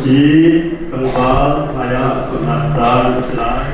Sushi, Tengah, Maya, Sunatan, Selai.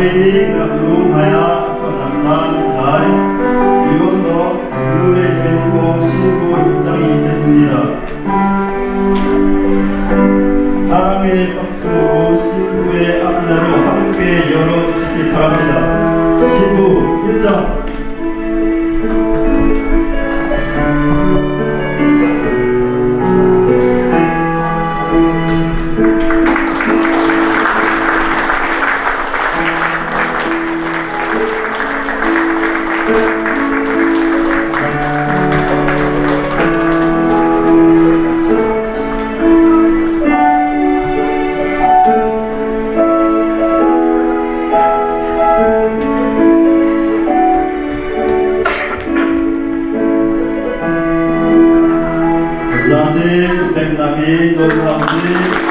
Ini Nabi Maya Sonatan Selai 이어서 오늘의 주인공 신부 입장이 됐습니다. 사랑의 박수로 신부의 앞날을 함께 열어주시기 바랍니다. 신부 입장. 감사합니다. 땡남이 노수아씨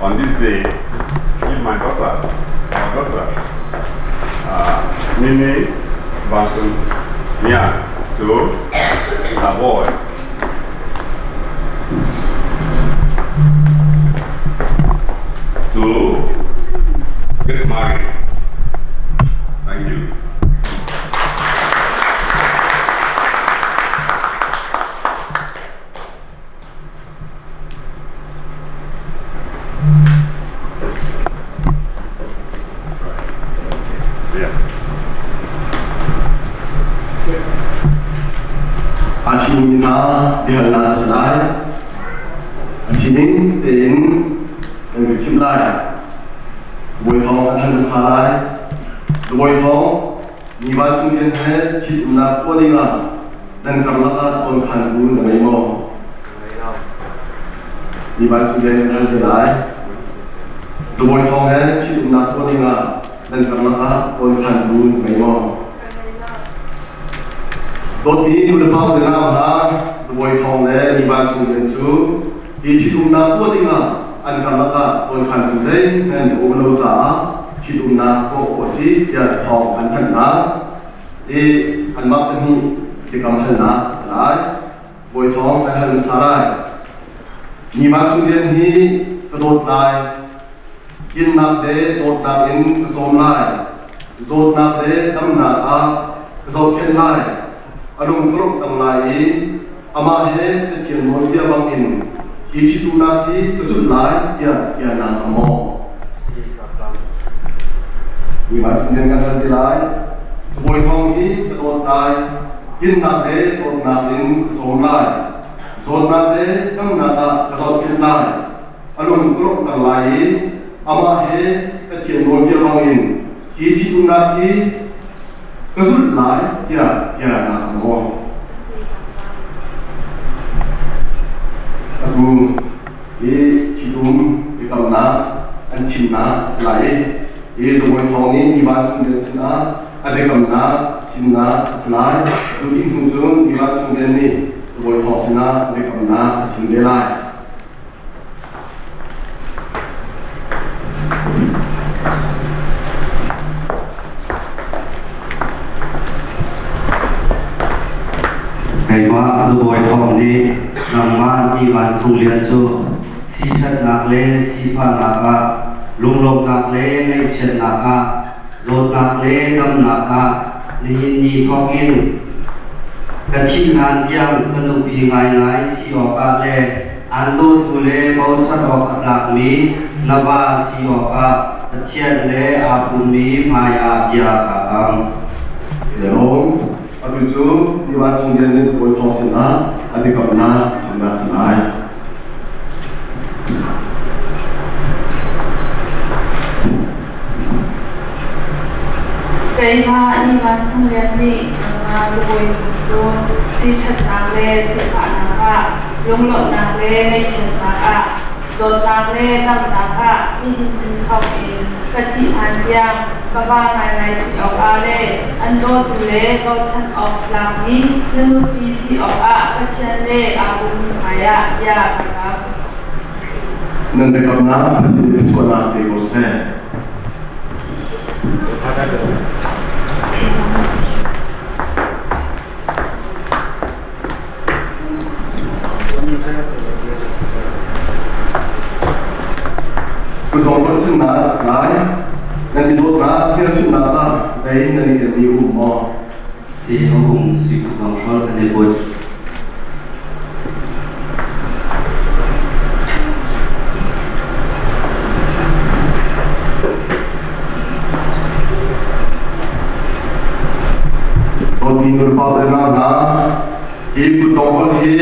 On this day, give my daughter, Nini Bansun Nia, to a boy. To get married. Thank you. 아침입니다. 대한나 슬라이 아침인 때인 그 침라이 모이통 한국 살아이 모이통 니만 승진해 지음나 꼬리가 난 감라가 돈 간부 너이모 니만 승진해 할게라이 모이통에 지음나 꼬리가 난 감라가 돈 간부 너이모 tốt ý du lịch phong Việt Nam đã vui phong lễ đi ban sự kiện chú thì chỉ đúng là tua đi mà anh cảm giác tôi khăn cũng thế nên ôm lâu giả chỉ đúng là cô chỉ giờ phong anh thân đã thì anh mặc cái gì thì cảm thân đã lại vui phong anh thân xa lại đi ban sự kiện thì cái đột lại in nạp để đột nạp in cái xóm lại đột nạp để tâm nạp cái xóm kiện lại Alung krok ang lai ama he te non dia bangin ki chitu na ki kesul lai ya na mo ni mas kemudian kan dilai sebuah thong hi tot tai kin na de tot na in zon lai zon na de tam na ta tot kin lai alun krok ta lai ama he te non dia bangin ki chitu na ki kesul lai ya na mo aku ye chidum ikamna anchina slai ye zoi thongi niwasung desina adekamna chinna slai lukin thungchun niwasung denni zoi thosina adekamna chindelai ngày qua dù bồi thòng đi nằm ma đi bàn sung liên chu si thật nạc lê si pha nạc à lung lộc nạc lê ngay chân nạc à rốt nạc lê đâm nạc à ni ni thọc in cái chi hàn diang cái nụ bì ngay si ọp à lê an đô thu lê bao sát ọp nạc mi na ba si ọp à thiên lê à bùn mi maya bia cả ang Leong Aduju niwasung denni zoi thosina adekamna chinna slai Cây hoa đi vào sông liền đi rồi rồi si thật nặng lê si phản nặng à lung lộn nặng lê ngay chân nặng à rồi nặng lê đâm nặng à đi học in cái chị ăn giang và ba ngày si học à lê ăn đô tu lê có chân học làm đi nên đi si học à cái chân lê à bùn hải à ya cả nên adekamna anchina swala te kose Kutong person na slai nandito na pinagsun na ta dahil nandito ni mo si hùng si cũng không có cái bồi Todi nurpa na na hi kutong kon hi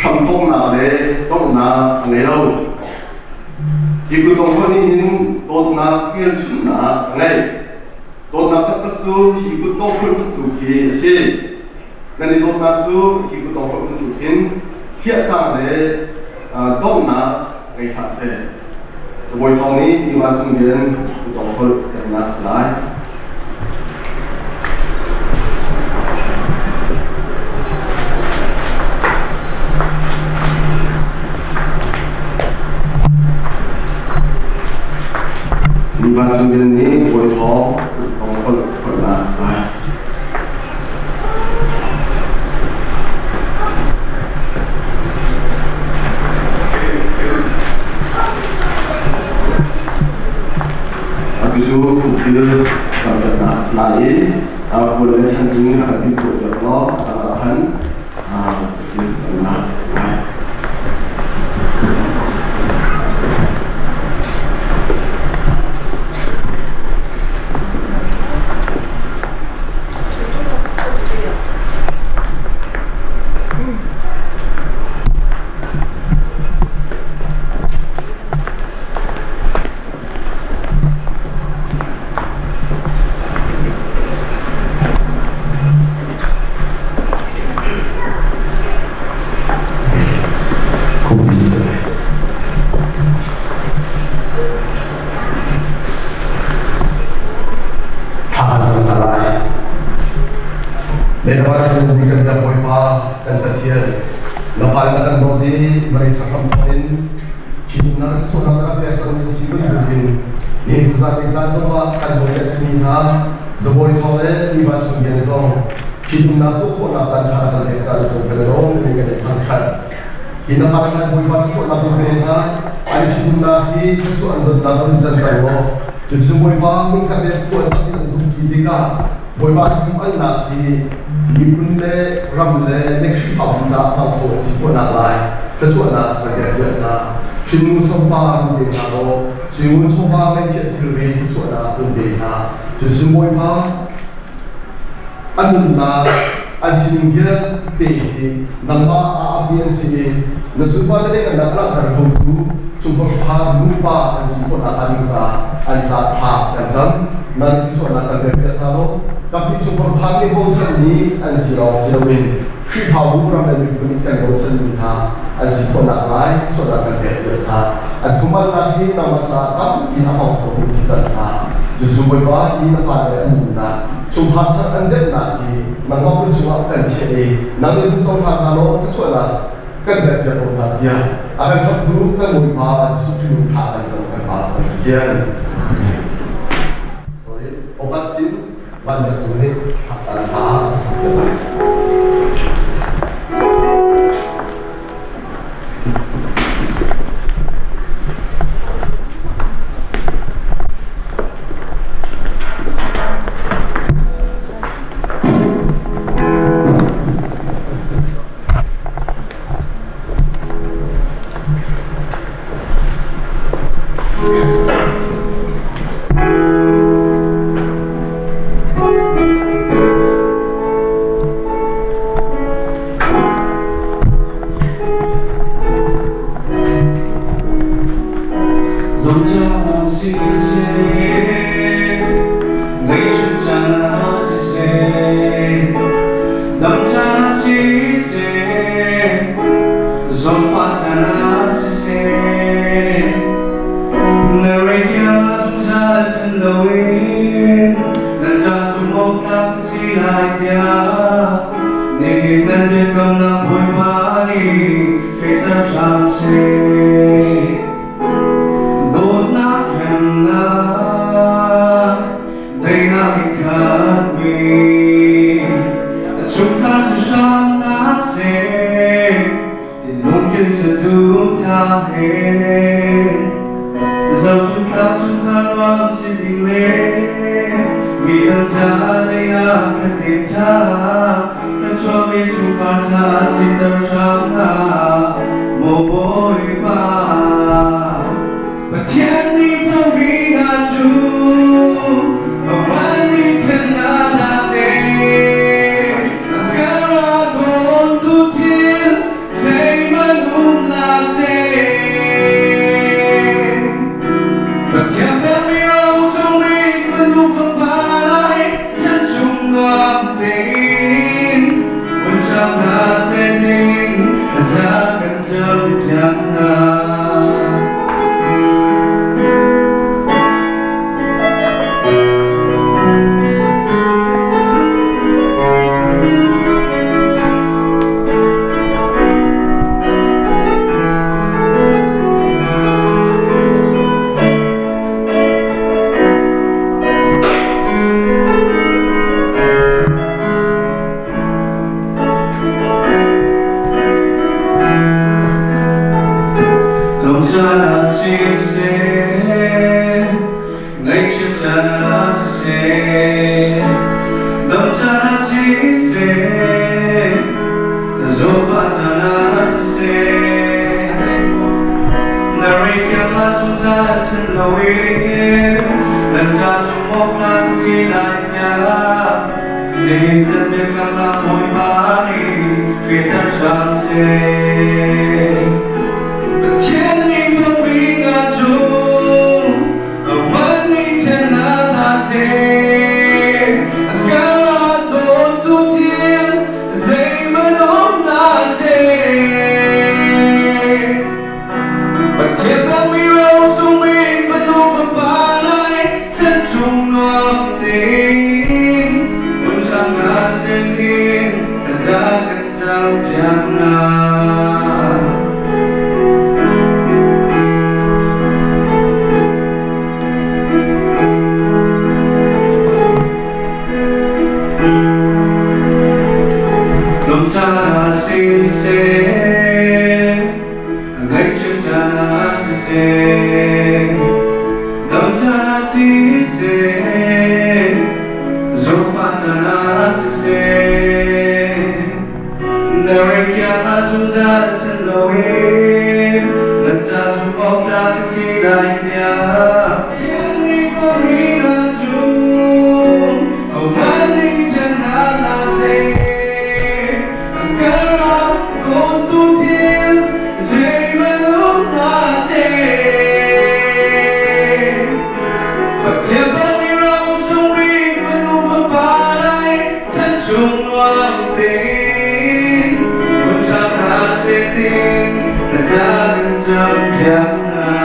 samtong na le tong na ngelo hi kutong kon hin tot na kiel chun na ngai tot na tak tu hi kutong kon tu ki se nani tot na tu hi kutong kon tu kin khia cha le tong na ngai ha se Seboi thong ni niwasung den kutong kon na slai niwasung den ni boi thong kutong kon na slai Aduju kukil sampai nak selai, boleh cantik hati kuat Allah, Tuhan, kukil sampai selai. Dewa yang memberikan dan boipa dan kasihan. Lepas akan dodi beri sakam poin. Cina cuma tak ada yang sibuk mungkin. Ni tu sahaja coba kan boleh semina. Zeboi thole ni basung genzong. Cina tu kau nak cari hal yang cari tu belum ni kan tangkat. Ina harusnya boipa tu nak berena. Ada cina ni tu anda dalam jantan lo. Jadi boipa mungkin dia kuat sakit untuk kita. Boipa cuma nak di Di pun le ram le nek shi phau cha phau ko si ko na lai ka chu na ka ge ge na shin mu som pa ni na ro si mu cho pa mai che thil ri ti chu na kun de na ju si moi pa anun na asin ge te hi nang ma a abian si na su pa de ka na ra ka ko tu su pa pa nu pa si ko na an cha tha ka jam na ti chu na ka ge ge ta ro tapi cuma kami bosan ni ansiro sirawin si tahu orang dari pendidikan bosan ni ha ansiko nak lain saudara kerja ha ansuma lagi nama cakap di awal komisikan ha justru berbuat di tempat yang mudah cuma tak anda lagi mengapa cuma kerja nanti tu cuma kalau kecuali kerja dia orang dia akan terburuk kan mudah sebelum tak ada kerja sorry Augustine banyak tulis hal-hal seperti itu. Zofazana se suza tenloin Nanta supok tak silai dia Tiani korina jum Awani janana se Angkara kontu til Zay malum na se Pagtiapan ni Rao sumi Panu paparay San sumwang ting Unsang nasitin Kasagan sa piyana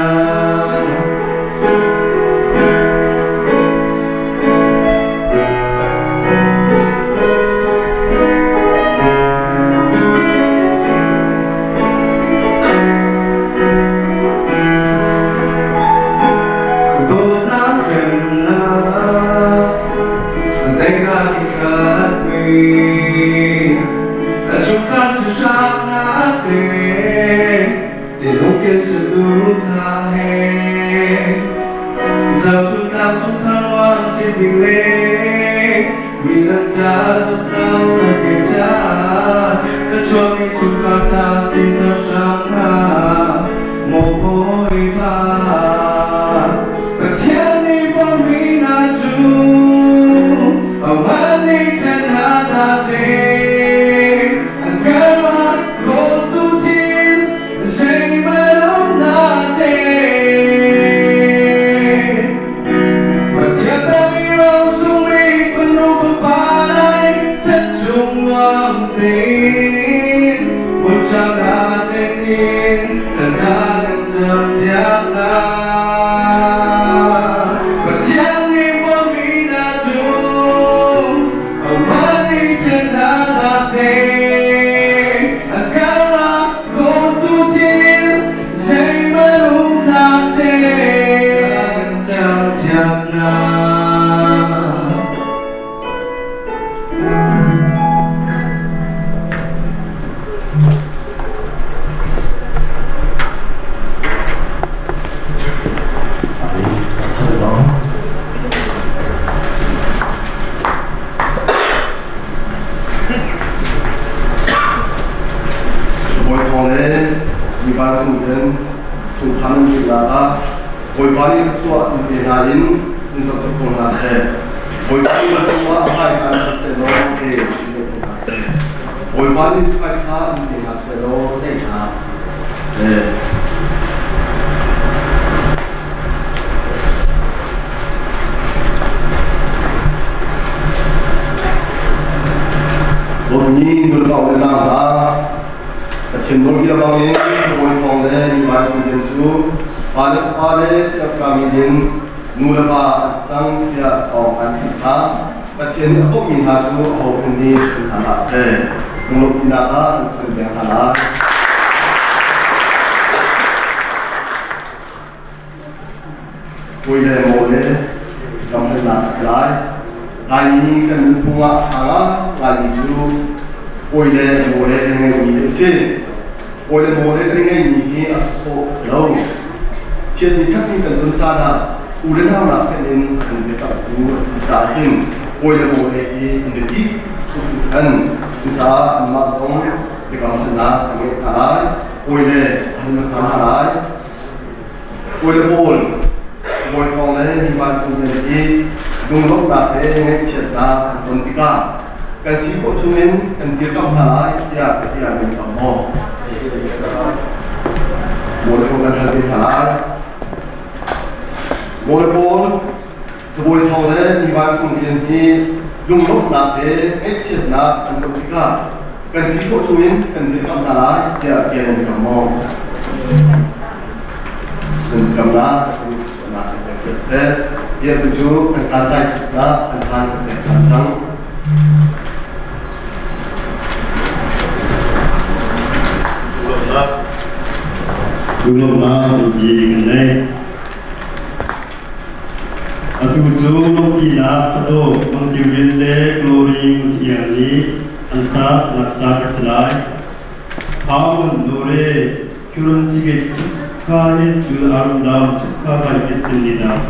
결혼식에 축하해 줄 아름다운 축하가 있겠습니다.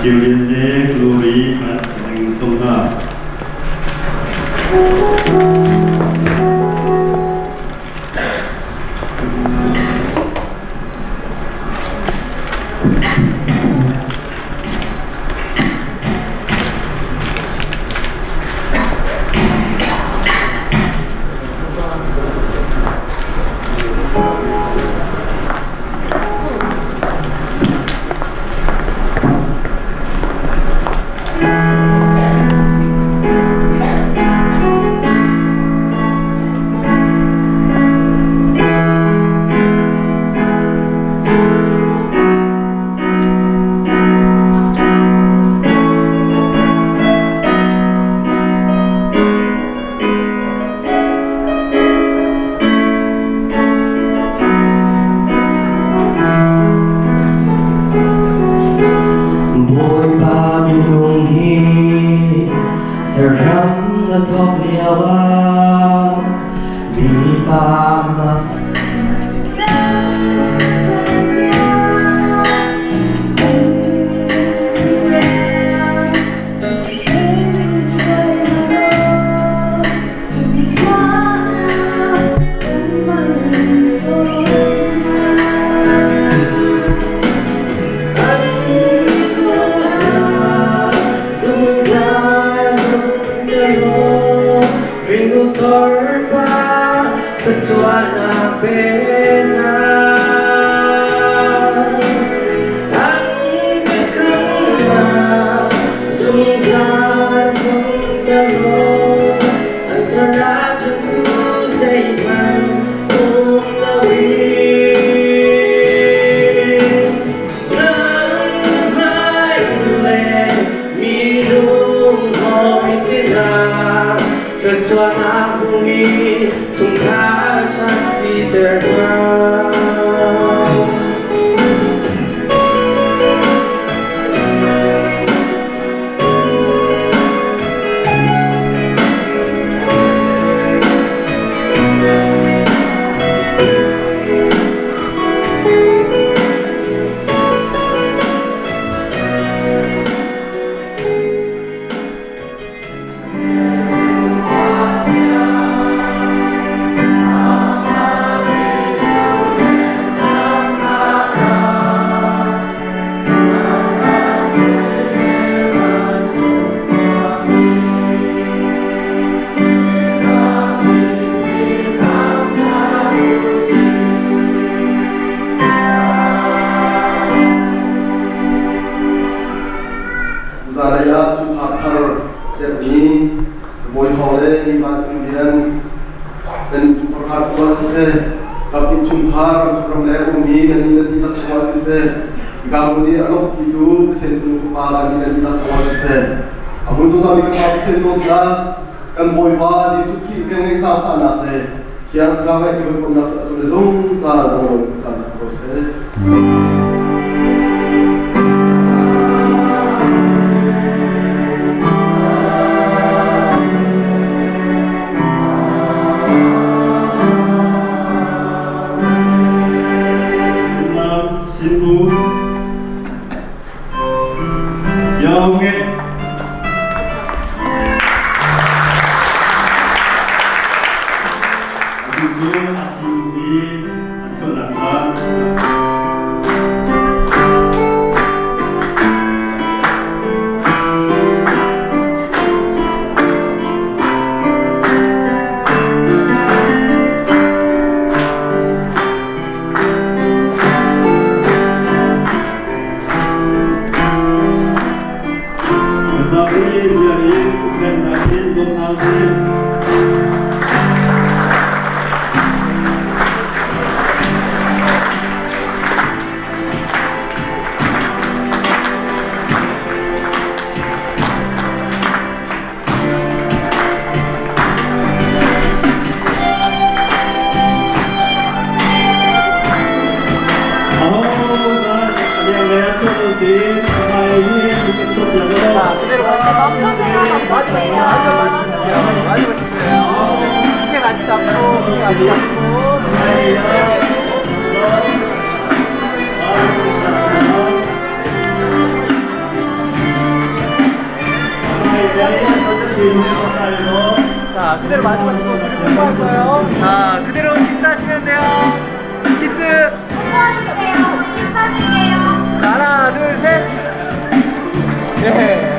지울인데 글로리 반행소가 사랑과 더리아와 미밤 Suara pena angin berkembang sumber menggalung antara jatuh seiman umlawi ramai minum kopi sinar sesuatu bumi sungkai kasih terang. Saya Tuhan jadi sebuah hole di Basungdian dan Tuhan kuasa tapi Tuhan problem ini dan ini tidak kuasa kamu ni anak itu tentu kepala ini tidak kuasa kamu tu sampai ke tempat itu dah kan boywa di suci kan isa anak deh siang sekarang itu pun nak tu lezong salah dong salah kuasa 신부 영예 아주 아침이 안전한가 자, 그대로 마지막으로 그리고 할 거예요. 자, 그대로 키스하시면 돼요. 키스. 도와주세요. 키스해주세요. 자, 하나, 둘, 셋. 네.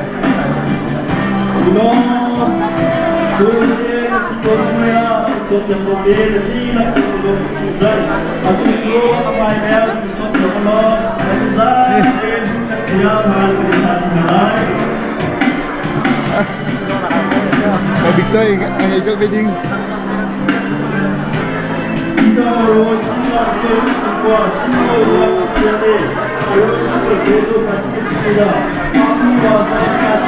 Victor, ang ikaw wedding. 이상으로 신랑 교육과 신부와 특별히 결혼식을 모두 마치겠습니다. 박수와 사랑까지.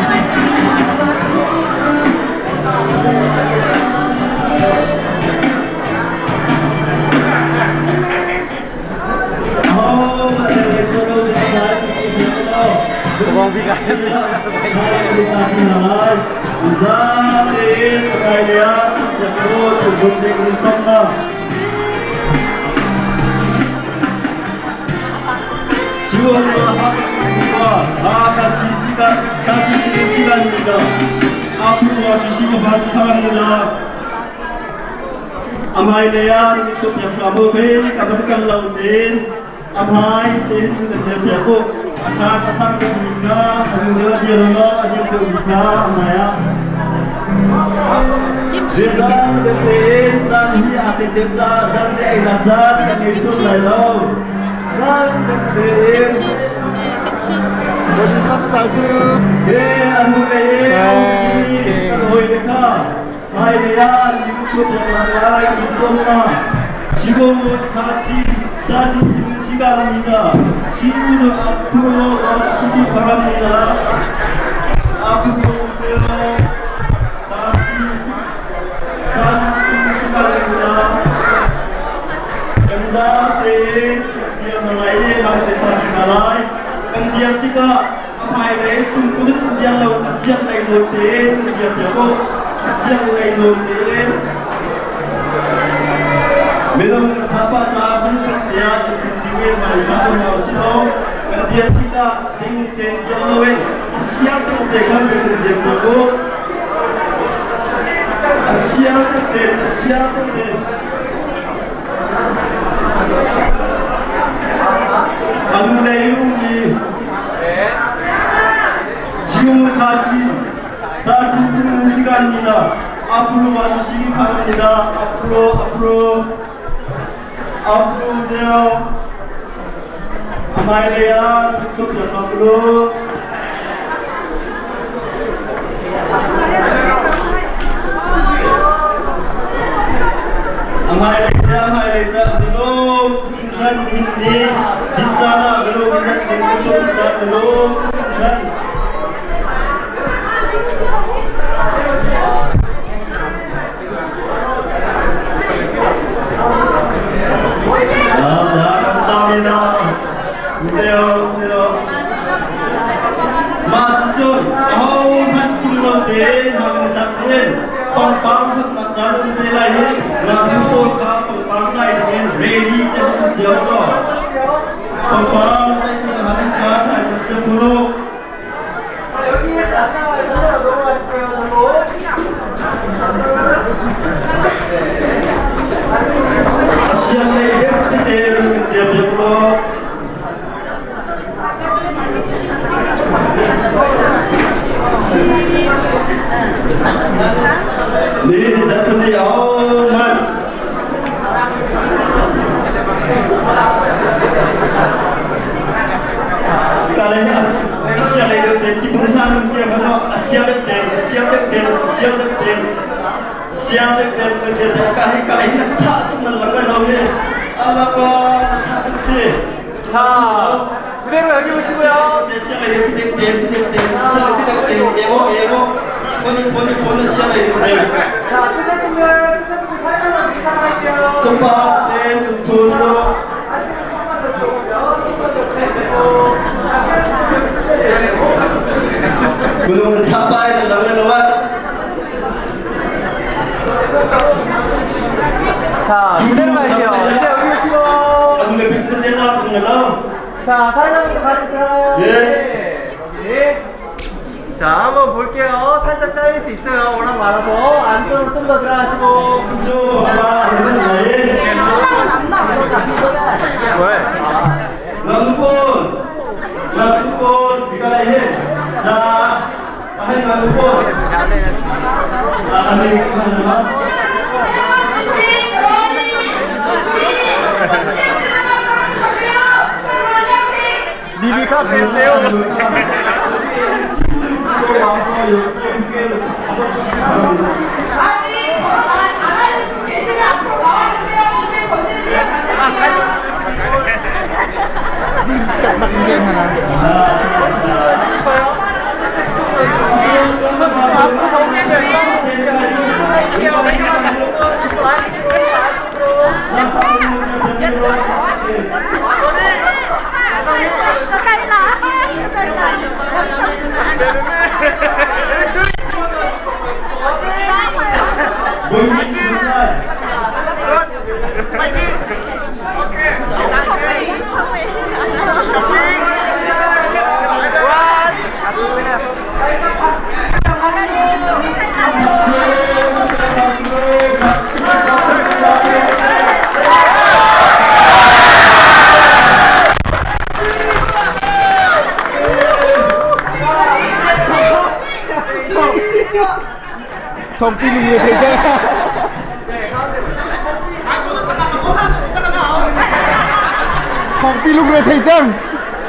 맞아요. 서로 잘 지내요. 고방비가 지원과 학부모가 다 같이 사진 찍을 시간입니다. 앞으로 와주시기 바랍니다. Amai leyan sup ya pramu be kabarkan lautin amai tin kan ya ko ata kasang dinga amuna dirona anyam ko bika amaya Sirang detin san hi atin dinza san re na san kan isu lai lo Rang detin Bodi subscribe ye anu ye kan hoi deka Hai leyan YouTube yang 있었나 지금은 같이 사진 찍는 시간입니다. 친구는 앞으로 와주시기 바랍니다. 앞으로 오세요. 같이 사진 찍는 시간입니다. 감사합니다. Yang lain saja kalai. Kemudian kita apa ini? Tunggu kemudian laut Asia lain lautin, kemudian jago Asia lain lautin. Memang sahabat-sahabat kerja di mana nasional, kemudian kita tinggal jalan siap dengan bekerja jago, siap 안내용이 지금까지 사진 찍는 시간입니다. 앞으로 와주시기 바랍니다. 앞으로 오세요. 아마이레야 소피아 앞으로 아마이레야 belum kan ini bicara belum belum kan 감사합니다. 오세요. 맞죠? 한 킬로대 막는 장면 빵빵 맞자는 데라이 라부토가 빵빵 사이는 레디 때문에 지어도 빵빵 사이는 하는 자살 전체 프로 여기에 나타나서 넘어가실게요. 아시아의 예쁘게 대표로 네, 대표님 어만 kalian Asia itu di perusahaan dia mana Asia itu kahit na sa itong nalaman namin alam ko sa taksi 자, 그대로 여기 오시고요. Asia 이거 Asia 이거 자, 선생님들 살짝만 부탁할게요. tomba turno gunung capai dalamnya lewat 자, 그대로 갈게요. 이제 여기 오시고. langsung lebih sebentar langsung 자, 사장님도 같이 들어가요. 예. 여기. 자, 한번 볼게요. 살짝 잘릴 수 있어요. 워낙 많아서. 안쪽으로 좀 더 들어가시고. 쭉 하나 신랑은 안 나와요. Lampun, dikalahin. Sa, kahit lampun. 니비가 뺐대요. 아직 안 하시고 계시면 앞으로 나와주세요. 선생님 건드리세요. 나 잘라. 뭔지 몰라. 덤비는 왜 되게? 덤비는 왜 되장?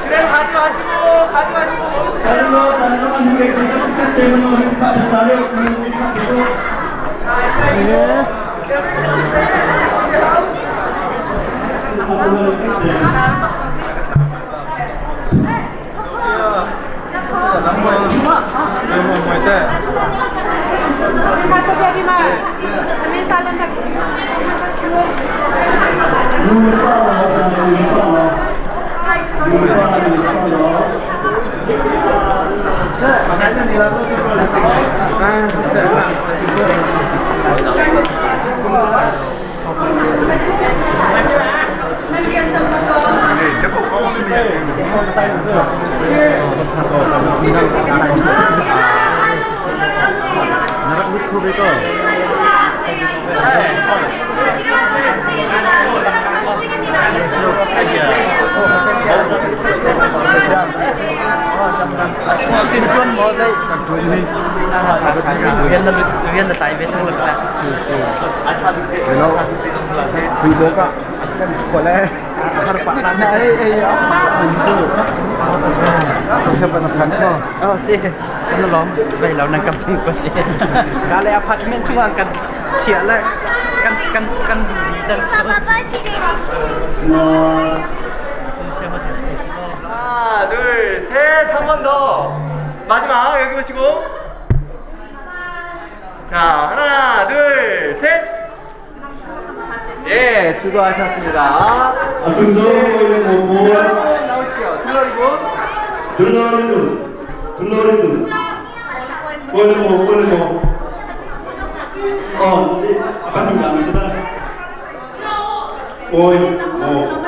그래 가지 마시고. 다른 한국의 대장 시스템 때문에 행복하는 나를 행복하고 Vậy là đang cầm tiền của chị. Cả lại apartment chung ăn cần chia lại cần dân số. 하나, 둘, 셋, 한 번 더. 마지막 여기 보시고. 자, 하나, 둘, 셋. 예, 수고하셨습니다. 나오실게요. 둘러리군. 꼴리고. 아까 좀 남으시다. 꼴리고.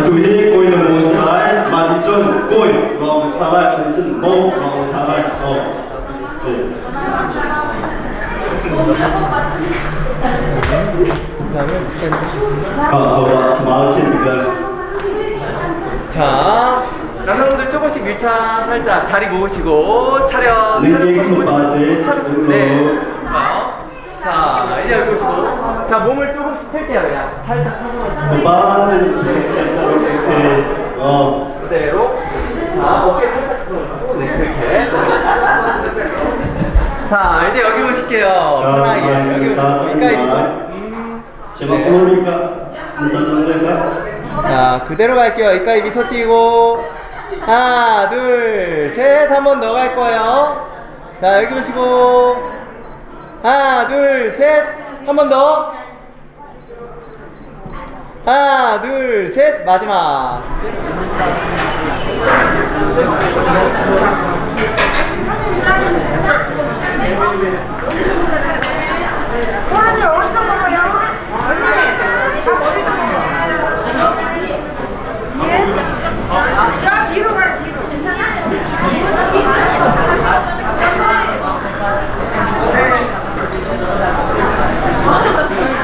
Tuhi koi na mo sai, mati chon koi, ngom salai, mati chon mo, ngom salai, 자, 남성분들 조금씩 밀착 살짝 다리 모으시고 차렷. 네. 좋아요. 자, 이제 여기 보시고. 자, 몸을 조금씩 펼게요. 그냥 살짝 그대로. 자, 어깨 살짝 들어오고. 네, 그렇게. 자, 이제 여기 보실게요. 편하게. 여기 보시고. 자, 그대로 갈게요. 이까지 미소 띄고. 하나, 둘, 셋. 한 번 더 갈 거예요. 자, 여기 보시고. 하나, 둘, 셋. 한 번 더. 하나, 둘, 셋. 마지막. 소환이 어디서 먹어요? 언니, 밥 어디서 먹어요? 저 뒤로 가요, 뒤로.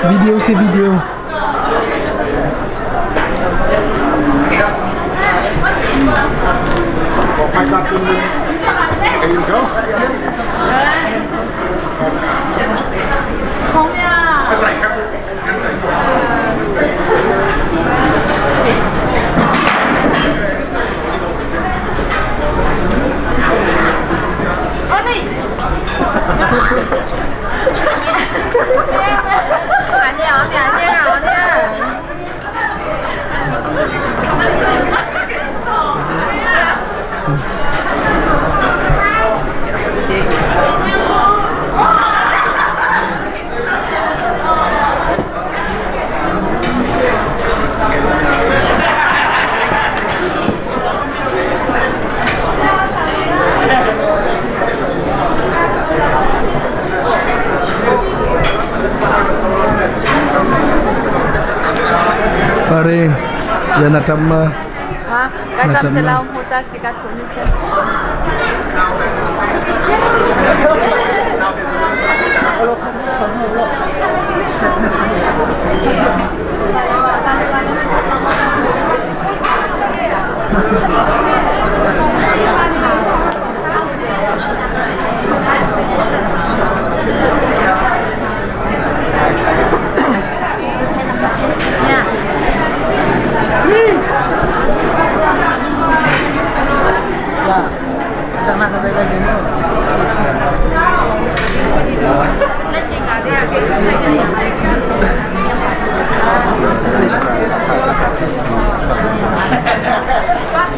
Video sih video. I got them. There you go. That's right. 아니야. Yan na tama. Ha? Kacam selaw motor sikat kuning se.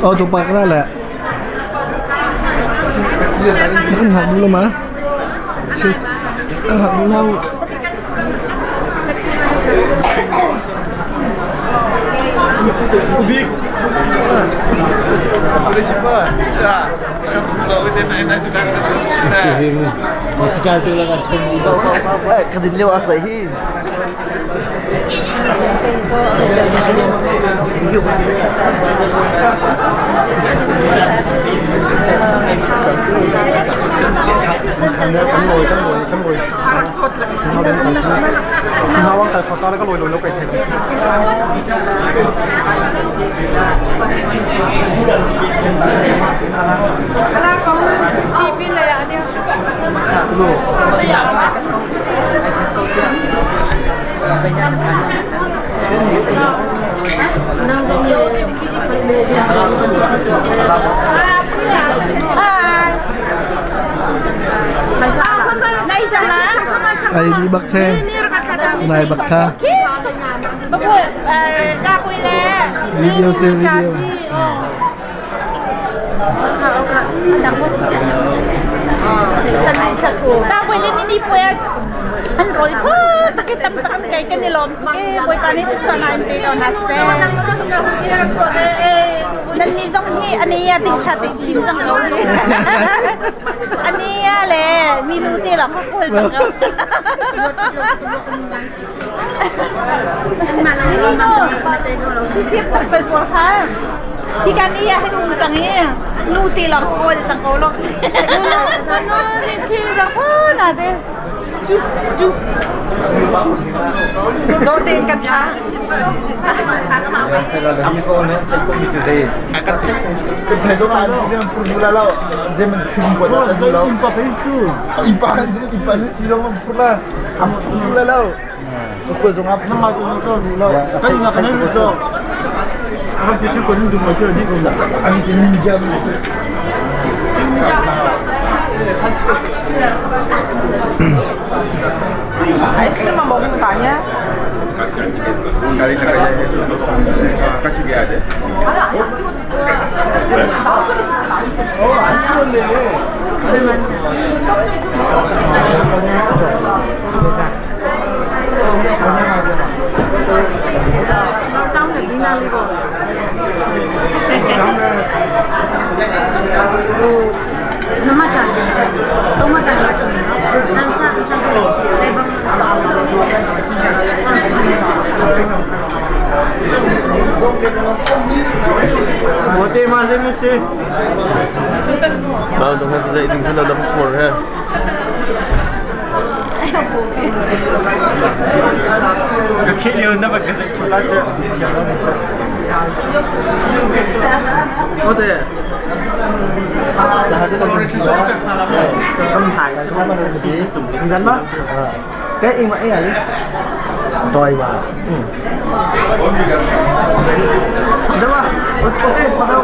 Oh, tupak na lah. Ang hak belum ah? Shit. Ang hak belum. Ubik. Boleh siapa? Syah. Kalau kita nak sudah. Musikal tu lah kan seni. Kadiliw asahi. Hawang kalau kau tahu kalau lolo kau itu. Kalau kau pipi lah ya dia. Ay di bakse. Nay bakka. Video se video. Ta quay lên đi quay anh rồi cứ ta cái tâm tâm cái này lom cái quay pa này cho anh pe đâu hạt xe nên đi giống như anh ấy tình chặt tình chín chẳng đâu đi anh ấy lẽ minuti là không quay chẳng đâu mà nó đi đâu siết tập Facebook haพี่การนี่ให้ดูจังนี่นูตีหลอกโวยจังโกลกno sinci da pana de jus do te kacha Kami ko ne ko mi today. Akan kun thai do an ni purula lao je men khim ko da du lao. Impa pensu. Impa ni si long pula. Am purula lao. Ko zo ngap nama ko ko lao. Kai ngap ne lu do. Apa tu ko ni du mo ko di ko la. Ani ti ninja. 아이스크림만 먹는 거 아니야? 같이 해야 돼. 아니 안 찍어도 돼. 나 소리 진짜 많이 써. 안 쓰는데. 짱네 미나리고. 토마토 토마토 Mote masih mesti. Tahu tu saya ini sudah dapat pur ya. Kecil dia nak pakai pelajar. Mote. Dah ada kan hai sama dengan si Insan mah. Cái in vậy này. Rồi mà. Đâu mà? Có đâu?